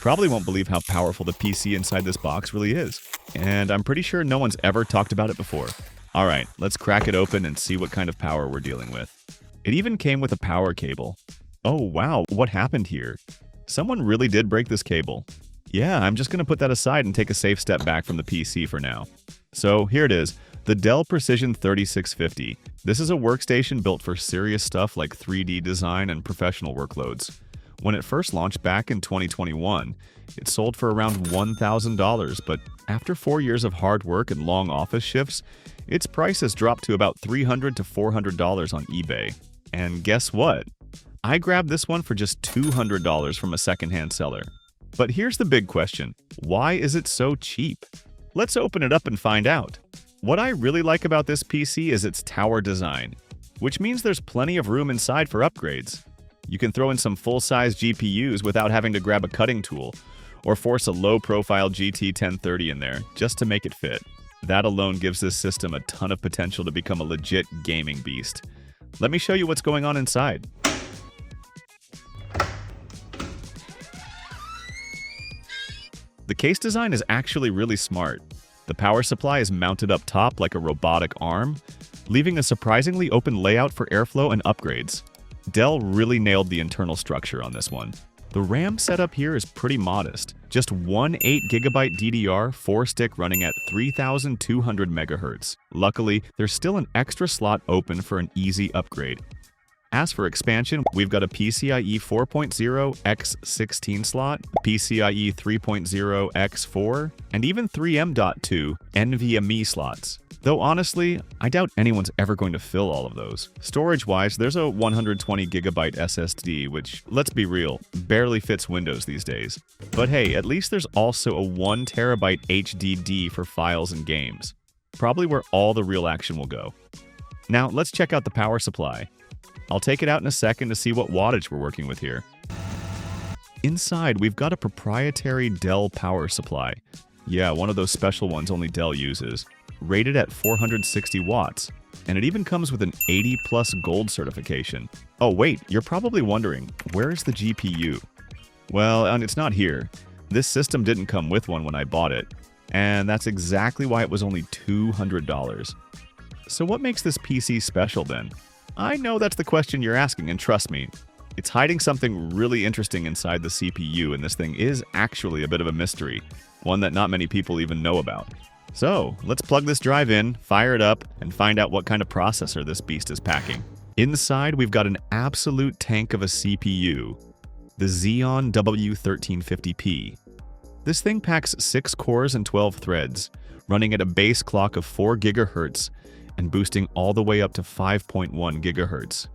probably won't believe how powerful the PC inside this box really is. And I'm pretty sure no one's ever talked about it before. Alright, let's crack it open and see what kind of power we're dealing with. It even came with a power cable. Oh wow, what happened here? Someone really did break this cable. Yeah, I'm just going to put that aside and take a safe step back from the PC for now. So here it is, the Dell Precision 3650. This is a workstation built for serious stuff like 3D design and professional workloads. When it first launched back in 2021, it sold for around $1,000, but after 4 years of hard work and long office shifts, its price has dropped to about $300 to $400 on eBay. And guess what? I grabbed this one for just $200 from a secondhand seller. But here's the big question. Why is it so cheap? Let's open it up and find out. What I really like about this PC is its tower design, which means there's plenty of room inside for upgrades. You can throw in some full-size GPUs without having to grab a cutting tool, or force a low-profile GT 1030 in there just to make it fit. That alone gives this system a ton of potential to become a legit gaming beast. Let me show you what's going on inside. The case design is actually really smart. The power supply is mounted up top like a robotic arm, leaving a surprisingly open layout for airflow and upgrades. Dell really nailed the internal structure on this one. The RAM setup here is pretty modest. Just one 8GB DDR 4-stick running at 3200 MHz. Luckily, there's still an extra slot open for an easy upgrade. As for expansion, we've got a PCIe 4.0 x 16 slot, PCIe 3.0 x 4, and even 3M.2 NVMe slots. Though honestly, I doubt anyone's ever going to fill all of those. Storage-wise, there's a 120GB SSD, which, let's be real, barely fits Windows these days. But hey, at least there's also a 1TB HDD for files and games. Probably where all the real action will go. Now, let's check out the power supply. I'll take it out in a second to see what wattage we're working with here. Inside, we've got a proprietary Dell power supply. Yeah, one of those special ones only Dell uses. Rated at 460 watts, and it even comes with an 80+ gold certification. Oh wait, you're probably wondering, where is the GPU? Well, and it's not here. This system didn't come with one when I bought it, and that's exactly why it was only $200. So what makes this PC special then? I know that's the question you're asking, and trust me, it's hiding something really interesting inside the CPU, and this thing is actually a bit of a mystery, one that not many people even know about. So, let's plug this drive in, fire it up, and find out what kind of processor this beast is packing. Inside, we've got an absolute tank of a CPU, the Xeon W1350P. This thing packs 6 cores and 12 threads, running at a base clock of 4 GHz and boosting all the way up to 5.1 GHz.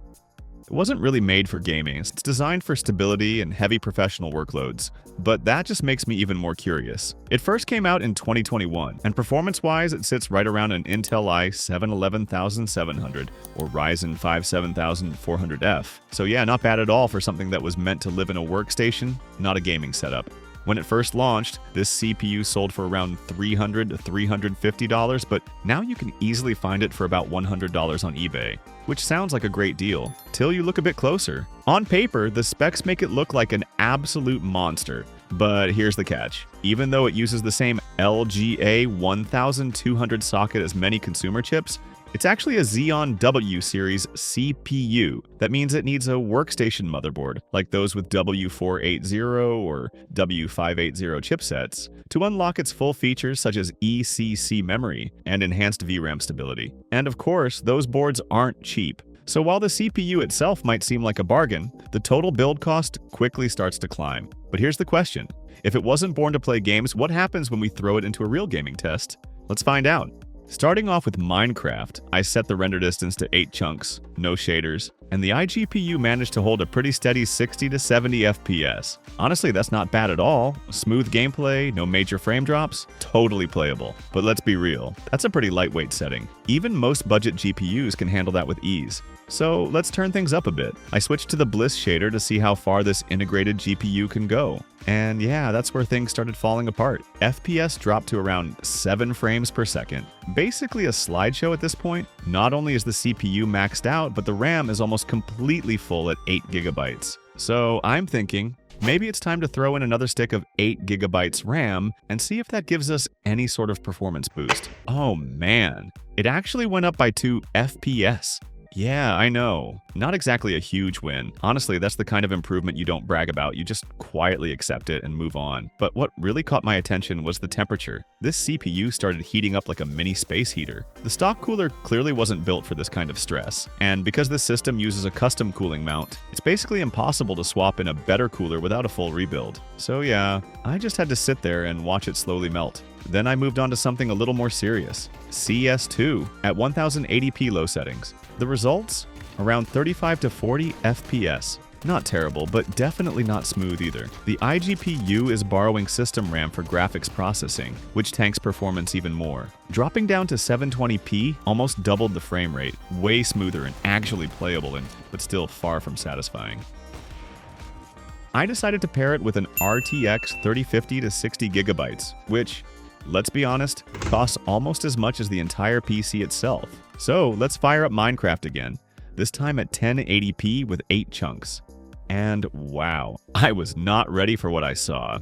It wasn't really made for gaming. It's designed for stability and heavy professional workloads, but that just makes me even more curious. It first came out in 2021, and performance-wise, it sits right around an Intel i7-11700 or Ryzen 5 7400F. So yeah, not bad at all for something that was meant to live in a workstation, not a gaming setup. When it first launched, this CPU sold for around $300 to $350, but now you can easily find it for about $100 on eBay, which sounds like a great deal, till you look a bit closer. On paper, the specs make it look like an absolute monster, but here's the catch. Even though it uses the same LGA 1200 socket as many consumer chips, it's actually a Xeon W series CPU. That means it needs a workstation motherboard, like those with W480 or W580 chipsets, to unlock its full features such as ECC memory and enhanced VRAM stability. And of course, those boards aren't cheap. So while the CPU itself might seem like a bargain, the total build cost quickly starts to climb. But here's the question. If it wasn't born to play games, what happens when we throw it into a real gaming test? Let's find out. Starting off with Minecraft, I set the render distance to 8 chunks, no shaders, and the iGPU managed to hold a pretty steady 60 to 70 FPS. Honestly, that's not bad at all. Smooth gameplay, no major frame drops, totally playable. But let's be real, that's a pretty lightweight setting. Even most budget GPUs can handle that with ease. So let's turn things up a bit. I switched to the Bliss shader to see how far this integrated GPU can go. And yeah, that's where things started falling apart. FPS dropped to around 7 frames per second. Basically a slideshow at this point. Not only is the CPU maxed out, but the RAM is almost completely full at 8 GB. So I'm thinking, maybe it's time to throw in another stick of 8 gigabytes RAM and see if that gives us any sort of performance boost. Oh man, it actually went up by 2 FPS. Yeah, I know. Not exactly a huge win. Honestly, that's the kind of improvement you don't brag about, you just quietly accept it and move on. But what really caught my attention was the temperature. This CPU started heating up like a mini space heater. The stock cooler clearly wasn't built for this kind of stress, and because this system uses a custom cooling mount, it's basically impossible to swap in a better cooler without a full rebuild. So yeah, I just had to sit there and watch it slowly melt. Then I moved on to something a little more serious. CS2 at 1080p low settings. The results? Around 35 to 40 FPS. Not terrible, but definitely not smooth either. The iGPU is borrowing system RAM for graphics processing, which tanks performance even more. Dropping down to 720p almost doubled the frame rate, way smoother and actually playable, but still far from satisfying. I decided to pair it with an RTX 3050 to 60 gigabytes, which, let's be honest, costs almost as much as the entire PC itself. So let's fire up Minecraft again, this time at 1080p with 8 chunks. And wow, I was not ready for what I saw.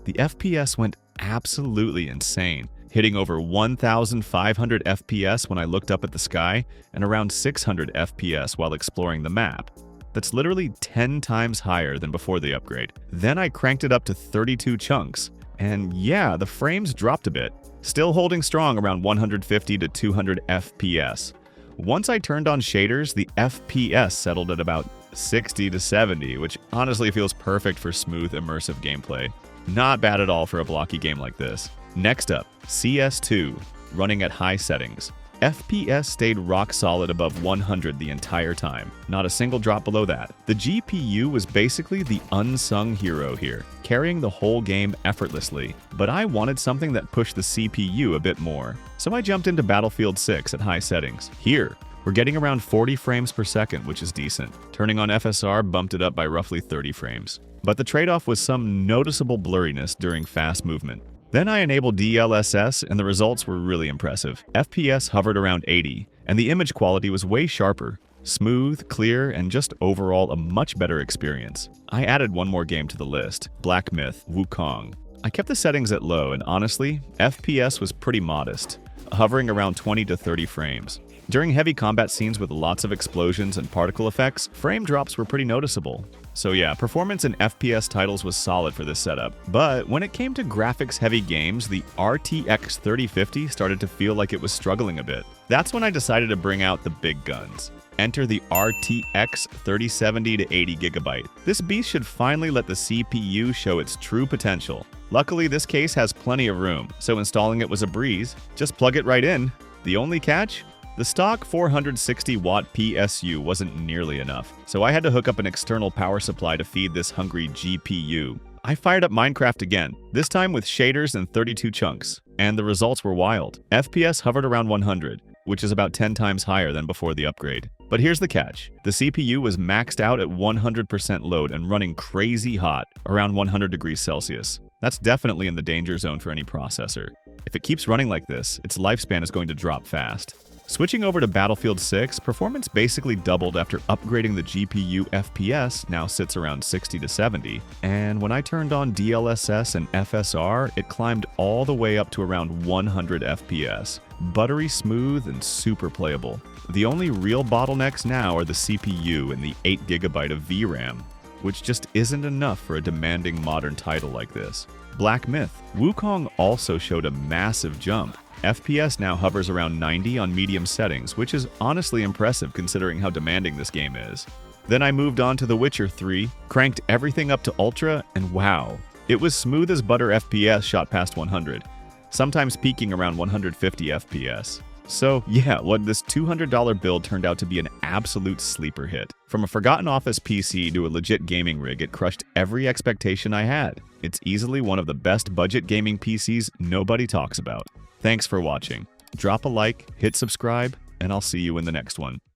The FPS went absolutely insane, hitting over 1,500 FPS when I looked up at the sky and around 600 FPS while exploring the map. That's literally 10 times higher than before the upgrade. Then I cranked it up to 32 chunks. And yeah, the frames dropped a bit, still holding strong around 150 to 200 FPS. Once I turned on shaders, the FPS settled at about 60 to 70, which honestly feels perfect for smooth, immersive gameplay. Not bad at all for a blocky game like this. Next up, CS2, running at high settings. FPS stayed rock solid above 100 the entire time, not a single drop below that. The GPU was basically the unsung hero here, carrying the whole game effortlessly, but I wanted something that pushed the CPU a bit more. So I jumped into Battlefield 6 at high settings. Here, we're getting around 40 frames per second, which is decent. Turning on FSR bumped it up by roughly 30 frames. But the trade-off was some noticeable blurriness during fast movement. Then I enabled DLSS and the results were really impressive. FPS hovered around 80, and the image quality was way sharper. Smooth, clear, and just overall a much better experience. I added one more game to the list, Black Myth: Wukong. I kept the settings at low, and honestly, FPS was pretty modest, hovering around 20 to 30 frames. During heavy combat scenes with lots of explosions and particle effects, frame drops were pretty noticeable. So yeah, performance in FPS titles was solid for this setup. But when it came to graphics-heavy games, the RTX 3050 started to feel like it was struggling a bit. That's when I decided to bring out the big guns. Enter the RTX 3070 to 80 gigabyte. This beast should finally let the CPU show its true potential. Luckily, this case has plenty of room, so installing it was a breeze. Just plug it right in. The only catch? The stock 460-watt PSU wasn't nearly enough, so I had to hook up an external power supply to feed this hungry GPU. I fired up Minecraft again, this time with shaders and 32 chunks, and the results were wild. FPS hovered around 100, which is about 10 times higher than before the upgrade. But here's the catch. The CPU was maxed out at 100% load and running crazy hot, around 100 degrees Celsius. That's definitely in the danger zone for any processor. If it keeps running like this, its lifespan is going to drop fast. Switching over to Battlefield 6, performance basically doubled after upgrading the GPU. FPS now sits around 60 to 70, and when I turned on DLSS and FSR, it climbed all the way up to around 100 FPS. Buttery smooth and super playable. The only real bottlenecks now are the CPU and the 8GB of VRAM, which just isn't enough for a demanding modern title like this. Black Myth: Wukong also showed a massive jump. FPS now hovers around 90 on medium settings, which is honestly impressive considering how demanding this game is. Then I moved on to The Witcher 3, cranked everything up to Ultra, and wow, it was smooth as butter. FPS shot past 100, sometimes peaking around 150 FPS. So yeah, what this $200 build turned out to be an absolute sleeper hit. From a forgotten office PC to a legit gaming rig, it crushed every expectation I had. It's easily one of the best budget gaming PCs nobody talks about. Thanks for watching. Drop a like, hit subscribe, and I'll see you in the next one.